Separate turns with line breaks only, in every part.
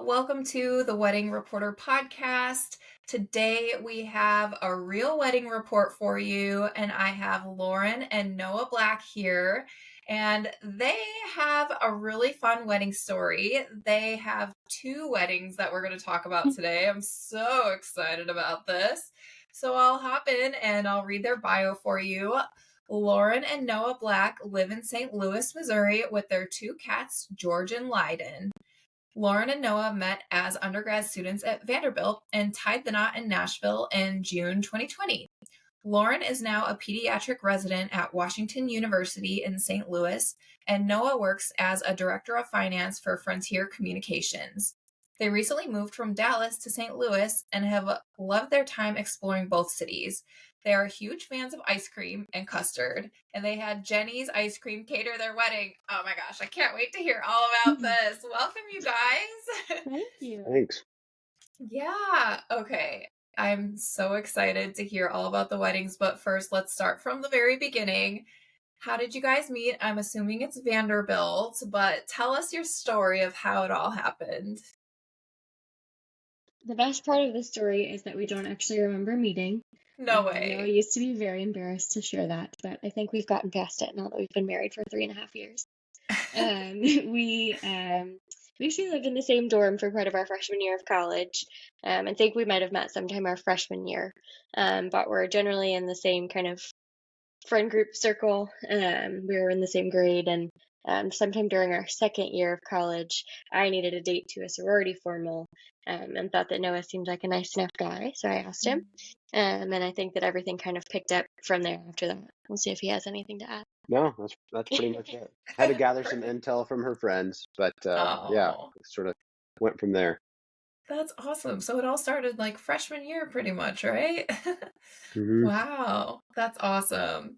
Welcome to the Wedding Reporter podcast. Today we have a real wedding report for you, and I have Lauren and Noah Black here, and they have a really fun wedding story. They have two weddings that we're going to talk about today. I'm so excited about this. So I'll hop in and I'll read their bio for you. Lauren and Noah Black live in St. Louis, Missouri with their two cats, George and Leiden. Lauren and Noah met as undergrad students at Vanderbilt and tied the knot in Nashville in June 2020. Lauren is now a pediatric resident at Washington University in St. Louis, and Noah works as a director of finance for Frontier Communications. They recently moved from Dallas to St. Louis and have loved their time exploring both cities. They are huge fans of ice cream and custard, and they had Jenny's Ice Cream cater their wedding. Oh my gosh, I can't wait to hear all about this. Welcome, you guys.
Thank you.
Thanks.
Yeah, okay. I'm so excited to hear all about the weddings, but first, let's start from the very beginning. How did you guys meet? I'm assuming it's Vanderbilt, but tell us your story of how it all happened.
The best part of the story is that we don't actually remember meeting.
No
Noah
way.
used to be very embarrassed to share that, but I think we've gotten past it now that we've been married for 3.5 years. We actually lived in the same dorm for part of our freshman year of college. I think we might have met sometime our freshman year, but we're generally in the same kind of friend group circle. We were in the same grade, and sometime during our second year of college, I needed a date to a sorority formal, and thought that Noah seemed like a nice enough guy, so I asked him. And I think that everything kind of picked up from there after that. We'll see if he has anything to add.
No, that's pretty much it. Had to gather some intel from her friends, but yeah,
Oh,
sort of went from there.
that's awesome. So it all started like freshman year, pretty much, right?
hmm
Wow, that's awesome.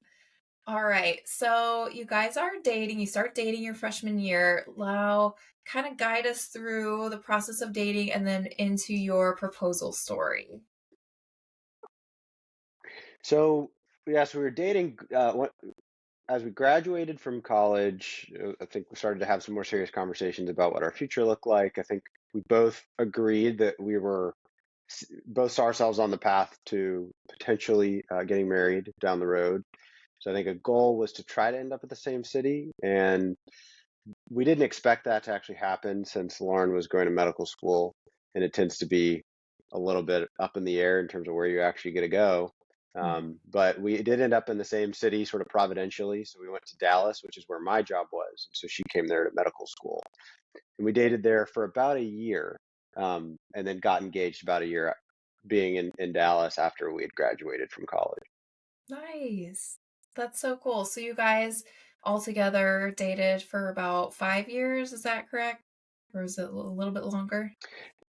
All right, so you guys are dating. You start dating your freshman year. Now, kind of guide us through the process of dating and then into your proposal story.
So yes, we were dating as we graduated from college. I think we started to have some more serious conversations about what our future looked like. I think we both agreed that we were both saw ourselves on the path to potentially getting married down the road. So I think a goal was to try to end up at the same city, and we didn't expect that to actually happen since Lauren was going to medical school, and it tends to be a little bit up in the air in terms of where you're actually going to go. But we did end up in the same city sort of providentially. So we went to Dallas, which is where my job was. And so she came there to medical school. And we dated there for about a year, and then got engaged about a year being in Dallas after we had graduated from college.
Nice. That's so cool. So you guys all together dated for about 5 years, is that correct? Or is it a little bit longer?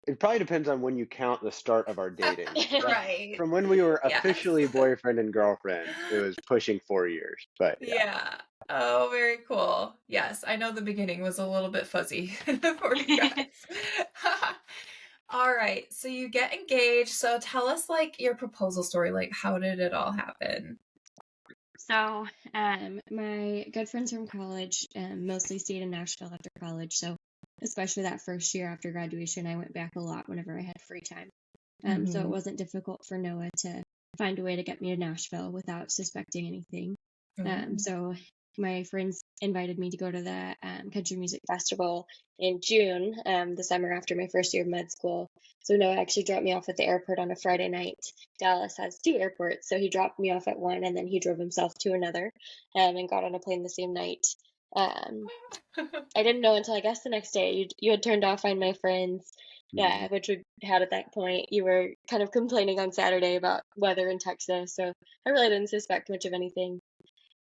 It probably depends on when you count the start of our dating.
Right.
From when we were
Yes.
officially boyfriend and girlfriend, it was pushing 4 years. But yeah.
Yeah. Oh, very cool. Yes, I know the beginning was a little bit fuzzy for you guys. All right. So you get engaged. So tell us like your proposal story. Like, how did it all happen?
So, my good friends from college mostly stayed in Nashville after college. So, especially that first year after graduation, I went back a lot whenever I had free time. So it
Mhm.
wasn't difficult for Noah to find a way to get me to Nashville without suspecting anything.
Mhm.
So my friends invited me to go to the country music festival in June, the summer after my first year of med school. So Noah actually dropped me off at the airport on a Friday night. Dallas has two airports, so he dropped me off at one and then he drove himself to another, and got on a plane the same night. Um, I didn't know until I guess the next day you had turned off Find My Friends,
Mhm.
which we had at that point. You were kind of complaining on Saturday about weather in Texas, so I really didn't suspect much of anything.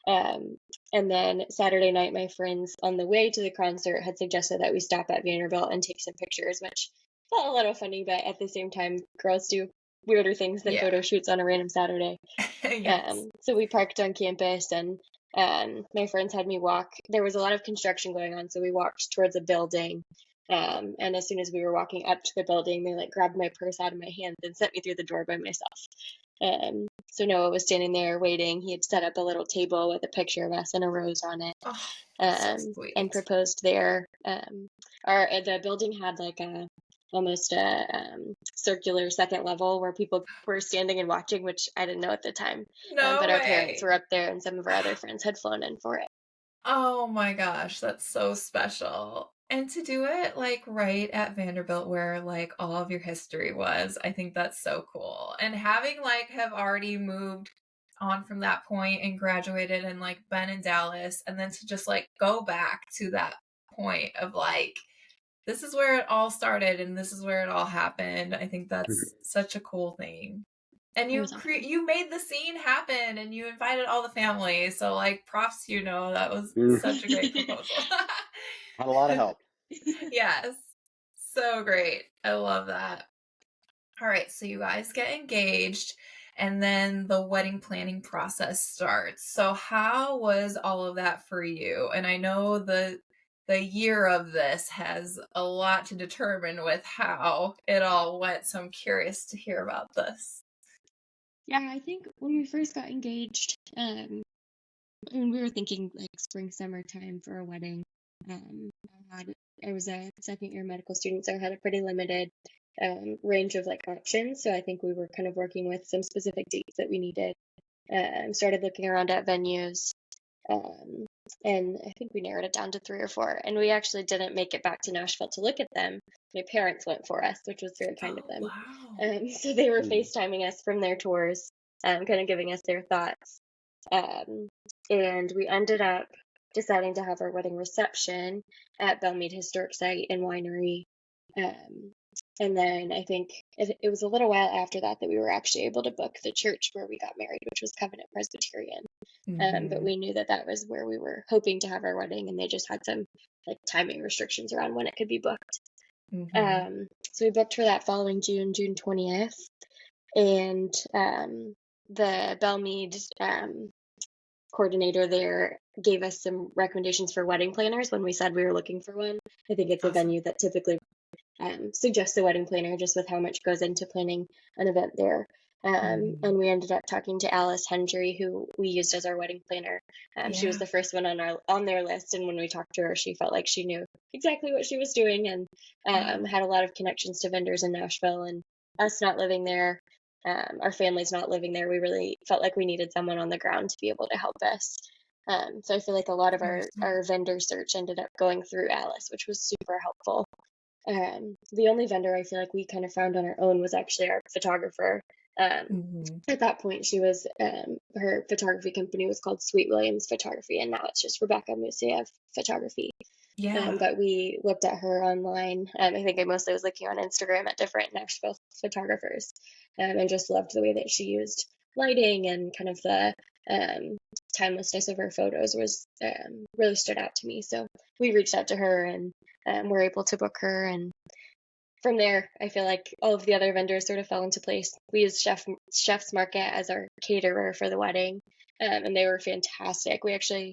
And then Saturday night, my friends on the way to the concert had suggested that we stop at Vanderbilt and take some pictures, which felt a little funny, but at the same time, girls do weirder things than
Yeah.
photo shoots on a random Saturday.
Yes.
So we parked on campus, and my friends had me walk. There was a lot of construction going on, so we walked towards a building. And as soon as we were walking up to the building, they like grabbed my purse out of my hands and sent me through the door by myself. So Noah was standing there waiting. He had set up a little table with a picture of us and a rose on it,
Oh, so
and
sweet.
proposed there. The building had like almost a circular second level where people were standing and watching, which I didn't know at the time. But
No
our parents
way.
were up there, and some of our other friends had flown in for it.
Oh my gosh, that's so special. And to do it like right at Vanderbilt where like all of your history was, I think that's so cool. And having like have already moved on from that point and graduated and like been in Dallas and then to just like go back to that point of like this is where it all started and this is where it all happened. I think
Mhm.
that's such a cool thing. And
It was awesome.
you made the scene happen and you invited all the family. So like props, that was
Mm.
such a great proposal.
Had a lot of help.
Yes. So great. I love that. All right, so you guys get engaged and then the wedding planning process starts. So how was all of that for you? And I know the year of this has a lot to determine with how it all went. So I'm curious to hear about this.
Yeah, I think when we first got engaged, and we were thinking like spring, summertime for a wedding. I was a second year medical student, so I had a pretty limited range of like options. So I think we were kind of working with some specific dates that we needed. Started looking around at venues, um, and I think we narrowed it down to 3 or 4. And we actually didn't make it back to Nashville to look at them. My parents went for us, which was very kind of
Oh,
them.
wow.
So they were
Mm.
FaceTiming us from their tours, kind of giving us their thoughts. Um, and we ended up deciding to have our wedding reception at Belmead Historic Site and Winery. Um, and then I think it was a little while after that that we were actually able to book the church where we got married, which was Covenant Presbyterian. But
Mm-hmm.
we knew that that was where we were hoping to have our wedding, and they just had some like timing restrictions around when it could be booked.
Mm-hmm.
So we booked for that following June 20th, and the Belmead coordinator there gave us some recommendations for wedding planners when we said we were looking for one. I think it's a
Awesome.
venue that typically suggests a wedding planner just with how much goes into planning an event there. And we ended up talking to Alice Hendry, who we used as our wedding planner. She was
Yeah.
the first one on their list, and when we talked to her, she felt like she knew exactly what she was doing and had a lot of connections to vendors in Nashville. And us not living there, our family's not living there, we really felt like we needed someone on the ground to be able to help us. So I feel like a lot of
Very
our
smart.
vendor search ended up going through Alice, which was super helpful. The only vendor I feel like we kind of found on our own was actually our photographer.
Mm-hmm.
At that point, she was her photography company was called Sweet Williams Photography, and now it's just Rebecca Musiev Photography.
Yeah.
But we looked at her online. I think I mostly was looking on Instagram at different Nashville photographers, and just loved the way that she used lighting and kind of the timelessness of her photos was really stood out to me. So we reached out to her and were able to book her. And from there, I feel like all of the other vendors sort of fell into place. We used Chef's Market as our caterer for the wedding, and they were fantastic. We spent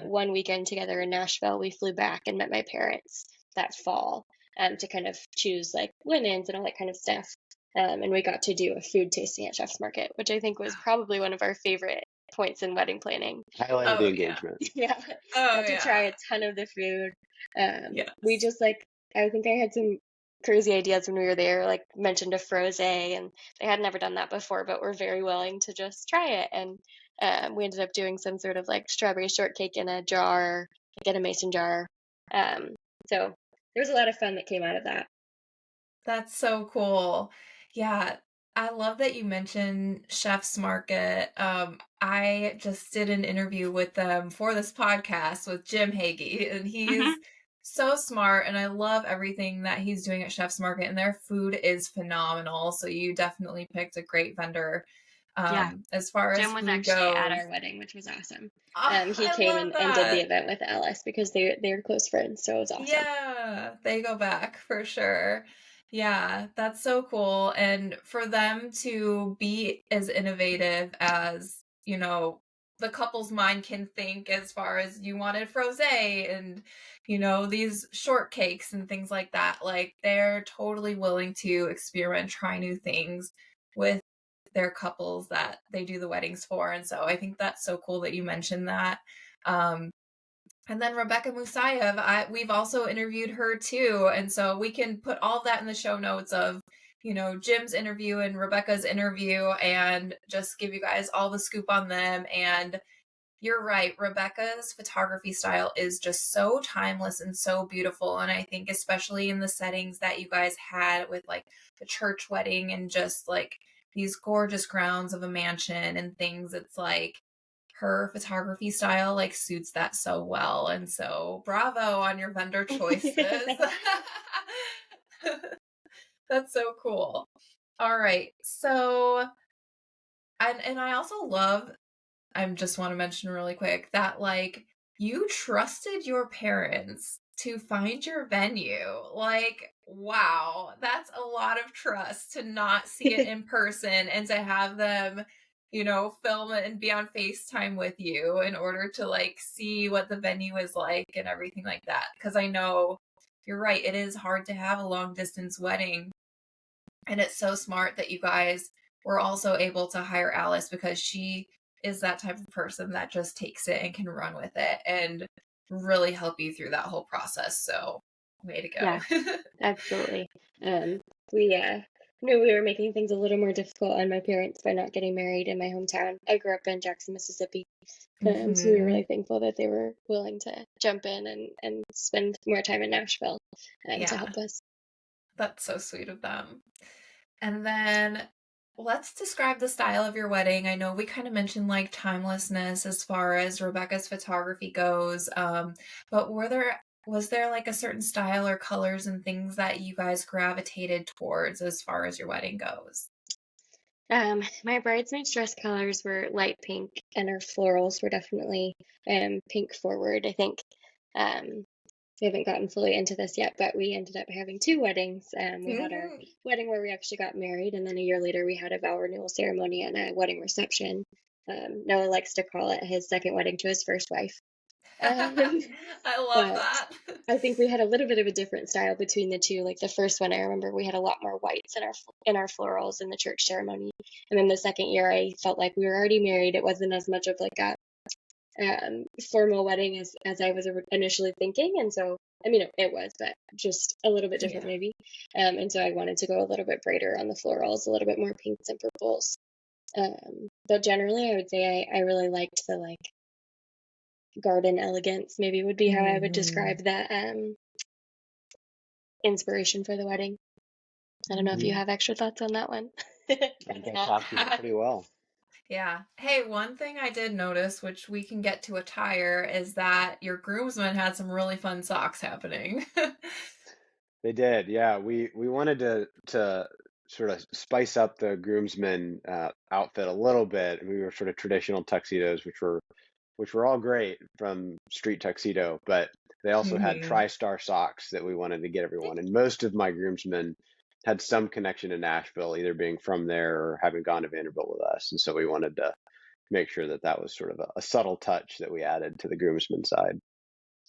Mm-hmm.
one weekend together in Nashville. We flew back and met my parents that fall to kind of choose like linens and all that kind of stuff. And we got to do a food tasting at Chef's Market, which I think was probably one of our favorite points in wedding planning.
Highlight of the
Oh yeah.
engagement.
Yeah,
Oh
got to try
yeah.
a ton of the food. We
Yes.
just like, I think I had some crazy ideas when we were there, like mentioned a frosé, and they had never done that before, but were very willing to just try it. And we ended up doing some sort of like strawberry shortcake in a jar, like in a mason jar. Um, so there was a lot of fun that came out of that.
That's so cool. Yeah, I love that you mentioned Chef's Market. I just did an interview with them for this podcast with Jim Hagee, and he's
Hmm.
so smart, and I love everything that he's doing at Chef's Market, and their food is phenomenal. So you definitely picked a great vendor.
Yeah,
As far as
Jim was
food
actually at
goes,
our wedding, which was awesome. He
I
came
love
and did the
that.
event with Alice because they're close friends, so it was awesome.
Yeah, they go back for sure. Yeah, that's so cool. And for them to be as innovative as, the couple's mind can think as far as you wanted frosé and, these shortcakes and things like that. Like they're totally willing to experiment, try new things with their couples that they do the weddings for. And so I think that's so cool that you mentioned that. Um, And then Rebecca Musayev, we've also interviewed her too. And so we can put all of that in the show notes of, Jim's interview and Rebecca's interview and just give you guys all the scoop on them. And you're right, Rebecca's photography style is just so timeless and so beautiful. And I think especially in the settings that you guys had with like the church wedding and just like these gorgeous grounds of a mansion and things, it's like her photography style like suits that so well. And so bravo on your vendor choices. That's so cool. All right. So and I also love, I just want to mention really quick that like you trusted your parents to find your venue. Like, wow, that's a lot of trust to not see it in person and to have them, film it and be on FaceTime with you in order to like see what the venue is like and everything like that. Because I know you're right, it is hard to have a long distance wedding. And it's so smart that you guys were also able to hire Alice because she is that type of person that just takes it and can run with it and really help you through that whole process. So, way to
Yeah,
go.
absolutely. We knew we were making things a little more difficult on my parents by not getting married in my hometown. I grew up in Jackson, Mississippi. So we were really thankful that they were willing to jump in and spend more time in Nashville to
Yeah,
help us.
that's so sweet of them. And then let's describe the style of your wedding. I know we kind of mentioned like timelessness as far as Rebecca's photography goes. But was there like a certain style or colors and things that you guys gravitated towards as far as your wedding goes?
My bridesmaids' dress colors were light pink, and our florals were definitely pink forward. I think we haven't gotten fully into this yet, but we ended up having two weddings. We had our wedding where we actually got married, and then a year later we had a vow renewal ceremony and a wedding reception. Noah likes to call it his second wedding to his first wife.
I love
But
that.
I think we had a little bit of a different style between the two. Like the first one, I remember we had a lot more whites in our florals in the church ceremony, and then the second year, I felt like we were already married. It wasn't as much of like a formal wedding as I was initially thinking, and so I mean it was, but just a little bit different
Yeah.
maybe. And so I wanted to go a little bit brighter on the florals, a little bit more pinks and purples. But generally, I would say I really liked the like garden elegance, maybe would be how I would describe that inspiration for the wedding. I don't know if you have extra thoughts on that one.
I think that captures it pretty well.
Yeah. Hey, one thing I did notice, which we can get to attire, is that your groomsmen had some really fun socks happening.
They did, yeah. We wanted to sort of spice up the groomsmen outfit a little bit, and we were sort of traditional tuxedos, which were all great from Street Tuxedo, but they also had TriStar socks that we wanted to get everyone. And most of my groomsmen had some connection to Nashville, either being from there or having gone to Vanderbilt with us. And so we wanted to make sure that that was sort of a subtle touch that we added to the groomsmen side.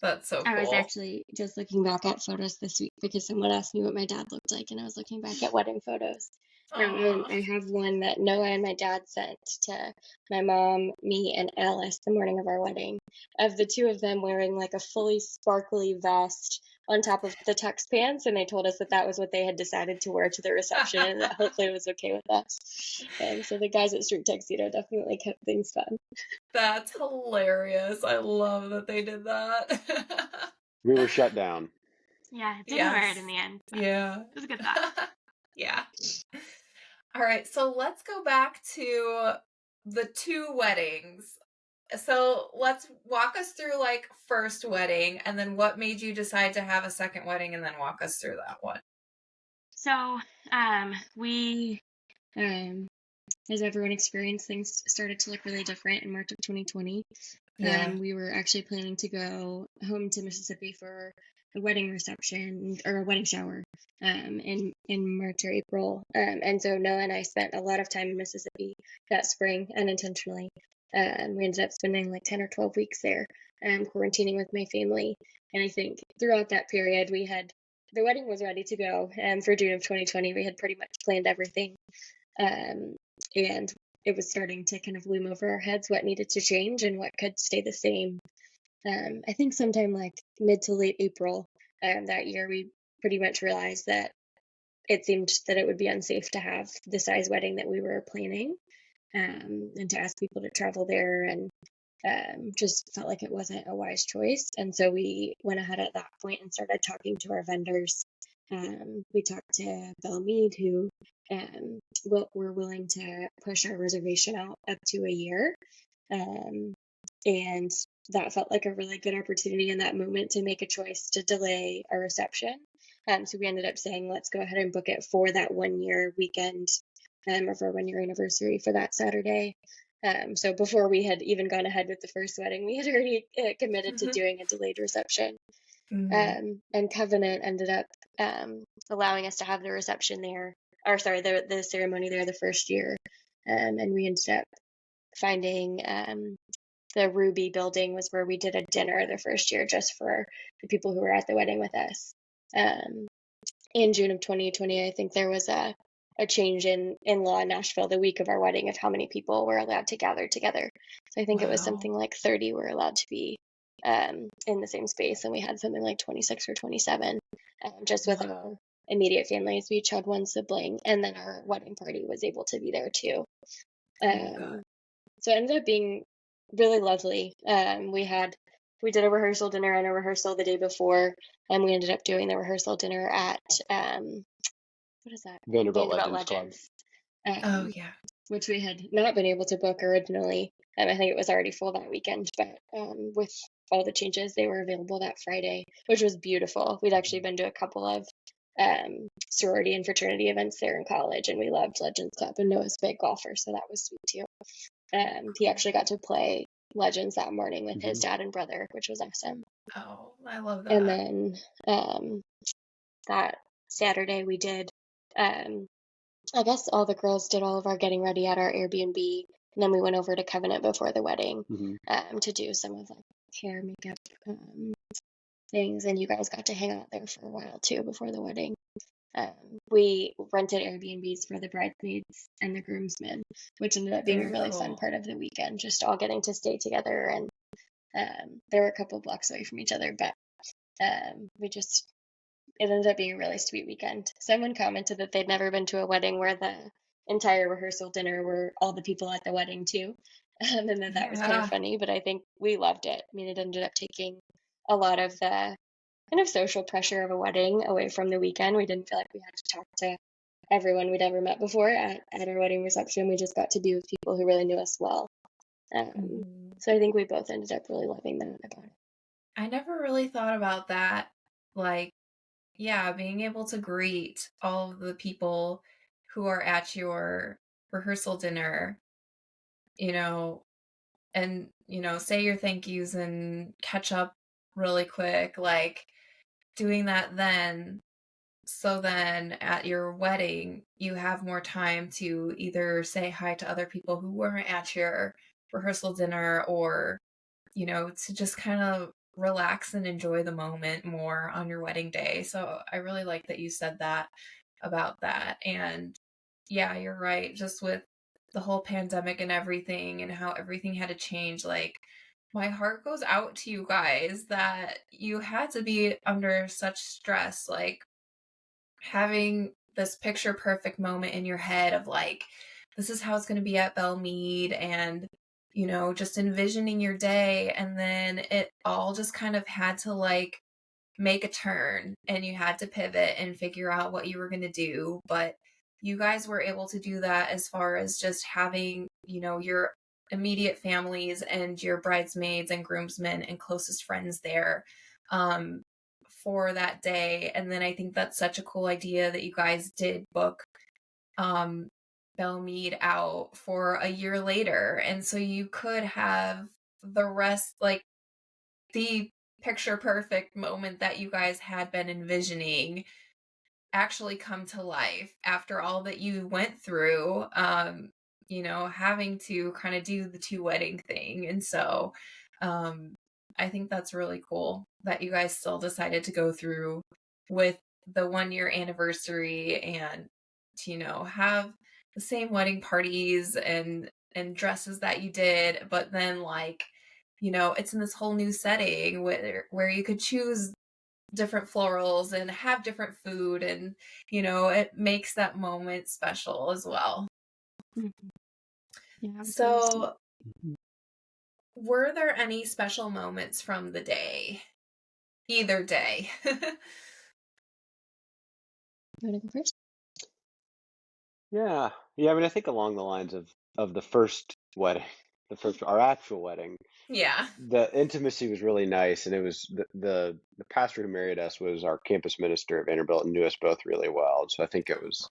That's so
I was
cool.
actually just looking back at photos this week because someone asked me what my dad looked like, and I was looking back at wedding photos. And I have one that Noah and my dad sent to my mom, me, and Alice the morning of our wedding, of the two of them wearing like a fully sparkly vest on top of the tux pants, and they told us that that was what they had decided to wear to the reception, and that hopefully it was okay with us. And so the guys at Street Tuxedo definitely kept things fun.
That's hilarious. I love that they did that.
We were shut down.
Yeah, it didn't hurt in the end.
Yeah.
It was a good thought.
Yeah. All right, so let's go back to the two weddings. So let's walk us through like first wedding and then what made you decide to have a second wedding and then walk us through that one.
So, we, as everyone experienced, things started to look really different in March of 2020. We were actually planning to go home to Mississippi for a wedding reception or a wedding shower in March or April. And so Noah and I spent a lot of time in Mississippi that spring unintentionally. We ended up spending like 10 or 12 weeks there, quarantining with my family. And I think throughout that period, the wedding was ready to go. For June of 2020, we had pretty much planned everything. And it was starting to kind of loom over our heads what needed to change and what could stay the same. I think sometime like mid to late April that year, we pretty much realized that it seemed that it would be unsafe to have the size wedding that we were planning, and to ask people to travel there, and just felt like it wasn't a wise choice. And so we went ahead at that point and started talking to our vendors. We talked to Belle Meade, who were willing to push our reservation out up to a year. Um, and that felt like a really good opportunity in that moment to make a choice to delay our reception. So we ended up saying, let's go ahead and book it for that 1 year weekend, of our 1 year anniversary for that Saturday. So before we had even gone ahead with the first wedding, we had already committed to doing a delayed reception.
Mm-hmm.
And Covenant ended up allowing us to have the reception there, or sorry, the ceremony there the first year. And we ended up finding the Ruby building was where we did a dinner the first year just for the people who were at the wedding with us. In June of 2020, I think there was a change in law in Nashville the week of our wedding of how many people were allowed to gather together. So I think it was
Wow.
something like 30 were allowed to be in the same space, and we had something like 26 or 27 just with our immediate families. We each had one sibling, and then our wedding party was able to be there too.
Oh my God.
So it ended up being really lovely. We did a rehearsal dinner and a rehearsal the day before, and we ended up doing the rehearsal dinner at what is that?
Vanderbilt
Vanderbilt
Legends Club.
Legends,
Oh yeah.
which we had not been able to book originally. I think it was already full that weekend, but with all the changes, they were available that Friday, which was beautiful. We'd actually been to a couple of sorority and fraternity events there in college, and we loved Legends Club, and Noah's a big golfer, so that was sweet too. He actually got to play Legends that morning with his dad and brother, which was awesome.
Oh, I love
And
that.
then that Saturday we did, I guess all the girls did all of our getting ready at our Airbnb, and then we went over to Covenant before the wedding to do some of like hair, makeup things, and you guys got to hang out there for a while too before the wedding. We rented Airbnbs for the bridesmaids and the groomsmen, which ended up being a
Very
really fun
cool.
part of the weekend, just all getting to stay together. And they were a couple blocks away from each other, but it ended up being a really sweet weekend. Someone commented that they'd never been to a wedding where the entire rehearsal dinner were all the people at the wedding too, and that was kind of
Yeah.
funny, but I think we loved it. I mean, it ended up taking a lot of the kind of social pressure of a wedding away from the weekend. We didn't feel like we had to talk to everyone we'd ever met before at our wedding reception. We just got to be with people who really knew us well.
Mhm.
So I think we both ended up really loving that about it.
I never really thought about that. Like, yeah, being able to greet all of the people who are at your rehearsal dinner, you know, and, say your thank yous and catch up really quick, like doing that then. So then at your wedding, you have more time to either say hi to other people who weren't at your rehearsal dinner or, to just kind of relax and enjoy the moment more on your wedding day. So I really like that you said that about that. And yeah, you're right. Just with the whole pandemic and everything and how everything had to change, like my heart goes out to you guys that you had to be under such stress, like having this picture perfect moment in your head of like, this is how it's going to be at Belle Meade, and just envisioning your day, and then it all just kind of had to like make a turn, and you had to pivot and figure out what you were going to do. But you guys were able to do that as far as just having your immediate families and your bridesmaids and groomsmen and closest friends there for that day. And then I think that's such a cool idea that you guys did book Belle Meade out for a year later. And so you could have the rest, like the picture perfect moment that you guys had been envisioning, actually come to life after all that you went through, having to kind of do the two wedding thing. And so I think that's really cool that you guys still decided to go through with the 1 year anniversary and to, have the same wedding parties and dresses that you did, but then like it's in this whole new setting where you could choose different florals and have different food, and it makes that moment special as well.
Mhm. Yeah, it was really sweet.
So, were there any special moments from the day? Either day.
You want to go first?
Yeah. Yeah, I mean, I think along the lines of the first wedding, our actual wedding,
Yeah.
the intimacy was really nice, and it was the pastor who married us was our campus minister at Vanderbilt and knew us both really well. So I think it was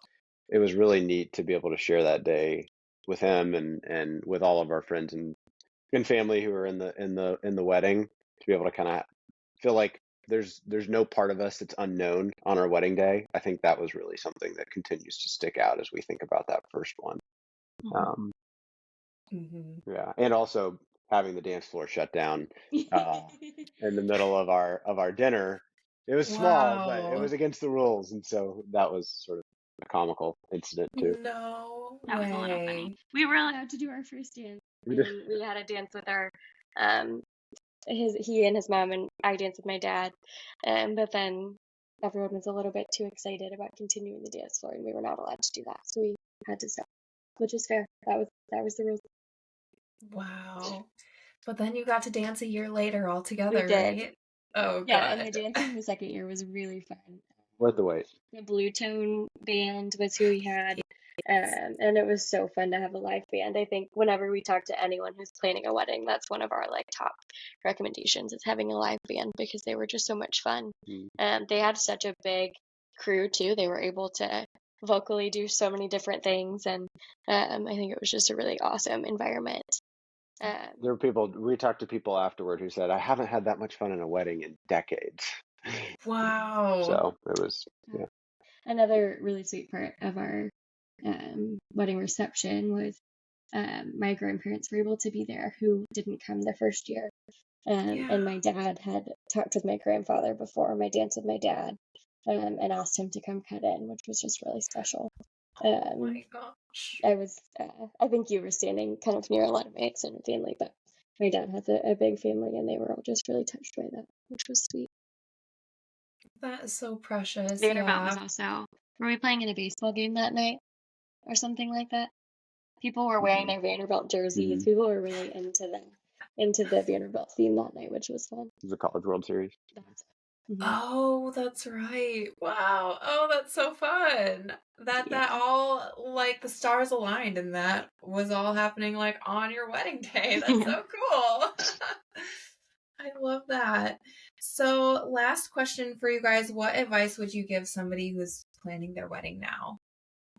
really neat to be able to share that day with him and with all of our friends and family who were in the wedding, to be able to kind of feel like there's no part of us that's unknown on our wedding day. I think that was really something that continues to stick out as we think about that first one.
Mhm.
Um,
Hmm.
yeah, and also having the dance floor shut down uh, in the middle of our dinner. It was small, but it
Wow.
was against the rules, and so that was sort of a comical incident too.
No
That was a little funny.
way.
We were allowed to do our first dance,
We did-
and we had a dance with our um he and his mom, and I danced with my dad. But then everyone was a little bit too excited about continuing the dance floor, and we were not allowed to do that, so we had to stop, which is fair. That was the rules.
Wow. But then you got to dance a year later all
We
together,
did.
right? Oh,
Yeah, and the
good.
dancing the second year was really fun.
Worth the wait.
The Blue Tone band was who we had.
Yes.
And it was so fun to have a live band. I think whenever we talk to anyone who's planning a wedding, that's one of our like top recommendations is having a live band because they were just so much fun.
Mm.
They had such a big crew too. They were able to vocally do so many different things, and I think it was just a really awesome environment.
There were people, we talked to people afterward who said, I haven't had that much fun in a wedding in decades.
Wow.
So it was, yeah.
Another really sweet part of our wedding reception was my grandparents were able to be there who didn't come the first year.
Yeah.
And my dad had talked with my grandfather before my dance with my dad, and asked him to come cut in, which was just really special.
Oh my gosh.
I think you were standing kind of near a lot of my extended family, but my dad has a big family, and they were all just really touched by that, which was sweet.
That is so precious.
Vanderbilt was
Yeah.
also, were we playing in a baseball game that night or something like that? People were wearing their Vanderbilt jerseys.
Mhm.
People were really into the Vanderbilt theme that night, which was fun.
It was the College World Series.
Mhm.
Oh, that's right. Wow. Oh, that's so fun. That
Yeah.
all like the stars aligned and that was all happening like on your wedding day. That's so cool. I love that. So, last question for you guys. What advice would you give somebody who's planning their wedding now?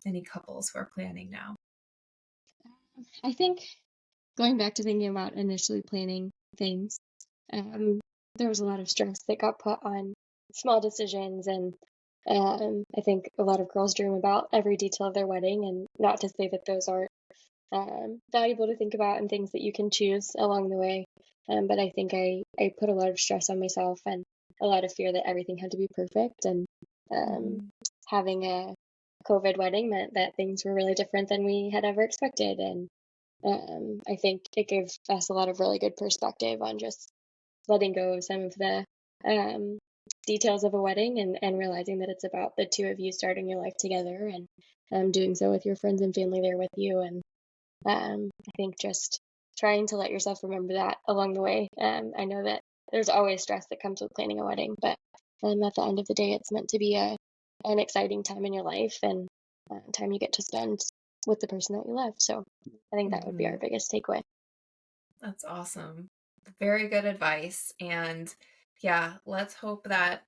Any couples who are planning now?
I think going back to thinking about initially planning things, um, there was a lot of stress that got put on small decisions, and I think a lot of girls dream about every detail of their wedding, and not to say that those aren't valuable to think about and things that you can choose along the way. But I think I put a lot of stress on myself and a lot of fear that everything had to be perfect. And
Mhm.
having a COVID wedding meant that things were really different than we had ever expected. And I think it gave us a lot of really good perspective on just letting go of some of the um, details of a wedding, and realizing that it's about the two of you starting your life together, and doing so with your friends and family there with you. And I think just trying to let yourself remember that along the way. I know that there's always stress that comes with planning a wedding, but at the end of the day, it's meant to be an exciting time in your life, and time you get to spend with the person that you love. So I think that would be our
Mhm.
biggest takeaway.
That's awesome. Very good advice. And yeah, let's hope that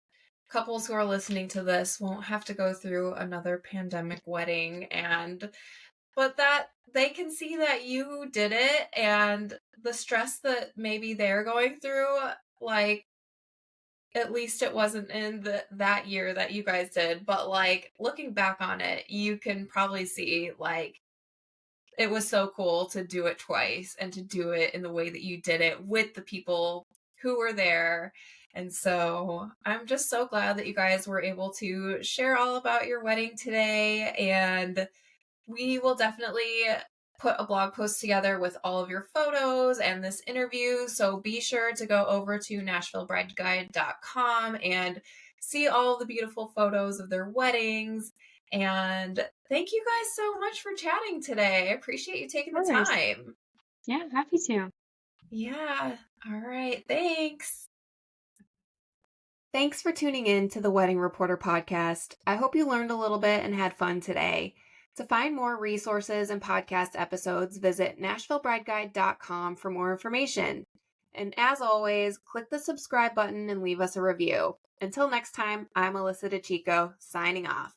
couples who are listening to this won't have to go through another pandemic wedding, but that they can see that you did it, and the stress that maybe they're going through, like at least it wasn't in that year that you guys did, but like looking back on it, you can probably see like it was so cool to do it twice and to do it in the way that you did it with the people who were there. And so I'm just so glad that you guys were able to share all about your wedding today. And we will definitely put a blog post together with all of your photos and this interview. So be sure to go over to NashvilleBrideGuide.com and see all the beautiful photos of their weddings. And thank you guys so much for chatting today. I appreciate you taking
Of
the
course.
time.
Yeah, happy to.
Yeah. All right. Thanks. Thanks for tuning in to the Wedding Reporter podcast. I hope you learned a little bit and had fun today. To find more resources and podcast episodes, visit NashvilleBrideGuide.com for more information. And as always, click the subscribe button and leave us a review. Until next time, I'm Alyssa DeChico, signing off.